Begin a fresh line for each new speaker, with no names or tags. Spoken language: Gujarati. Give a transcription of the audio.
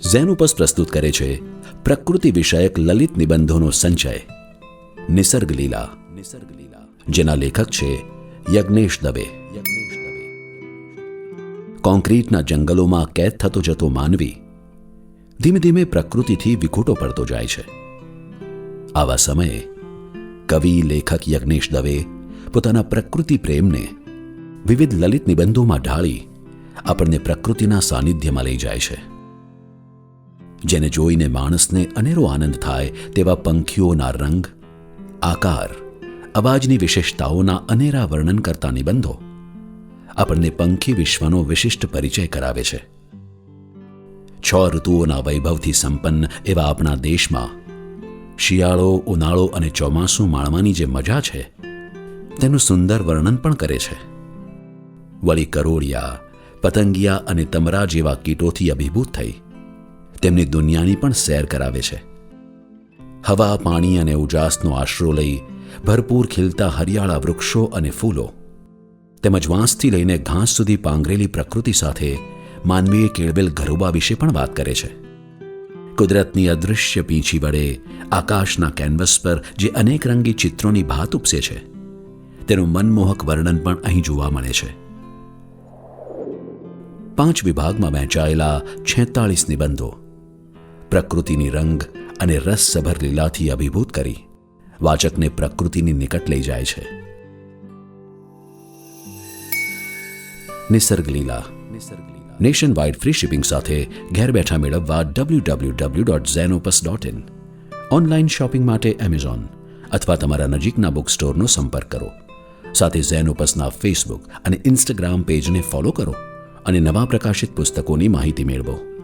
ઝેનોપસ પ્રસ્તુત કરે છે પ્રકૃતિ વિષયક લલિત નિબંધોનો સંચય નિસર્ગ લીલા, જેના લેખક છે યજ્ઞેશ દવે. કોન્ક્રીટના જંગલોમાં કેદ થતો જતો માનવી ધીમે ધીમે પ્રકૃતિથી વિખૂટો પડતો જાય છે. આવા સમયે કવિ લેખક યજ્ઞેશ દવે પોતાના પ્રકૃતિ પ્રેમને વિવિધ લલિત નિબંધોમાં ઢાળી આપણને પ્રકૃતિના સાનિધ્યમાં લઈ જાય છે. જેને જોઈને માણસને અનેરો આનંદ થાય તેવા પંખીઓના રંગ, આકાર, અવાજની વિશેષતાઓના અનેરા વર્ણન કરતા નિબંધો આપણને પંખી વિશ્વનો વિશિષ્ટ પરિચય કરાવે છે. 6 ઋતુઓના વૈભવથી સંપન્ન એવા આપણા દેશમાં શિયાળો, ઉનાળો અને ચોમાસું માણવાની જે મજા છે તેનું સુંદર વર્ણન પણ કરે છે. વળી કરોળિયા, પતંગિયા અને તમરા જેવા કીટોથી અભિભૂત થઈ તેમની દુનિયાની પણ સૈર કરાવે છે. હવા, પાણી અને ઉજાસનો આશરો લઈ ભરપૂર ખીલતા હરિયાળા વૃક્ષો અને ફૂલો તેમજ વાંસથી લઈને ઘાસ સુધી પાંગરેલી પ્રકૃતિ સાથે માનવીએ કેળવેલ ઘરોબા વિશે પણ વાત કરે છે. કુદરતની અદૃશ્ય પીંછી વડે આકાશના કેનવસ પર જે અનેક રંગી ચિત્રોની ભાત ઉપસે છે તેનું મનમોહક વર્ણન પણ અહીં જોવા મળે છે. 5 વિભાગમાં વહેંચાયેલા 46 નિબંધો પ્રકૃતિની રંગ અને રસસભર લીલાથી અભિભૂત કરી વાચકને પ્રકૃતિની નિકટ લઈ જાય છે. નિસર્ગ લીલા નેશન વાઇડ ફ્રી શિપિંગ સાથે ઘેર બેઠા મેળવવા www.zenopus.in. ઓનલાઈન શોપિંગ માટે એમેઝોન અથવા તમારા નજીકના બુક સ્ટોરનો સંપર્ક કરો. સાથે ઝેનોપસના ફેસબુક અને ઇન્સ્ટાગ્રામ પેજને ફોલો કરો અને નવા પ્રકાશિત પુસ્તકોની માહિતી મેળવો.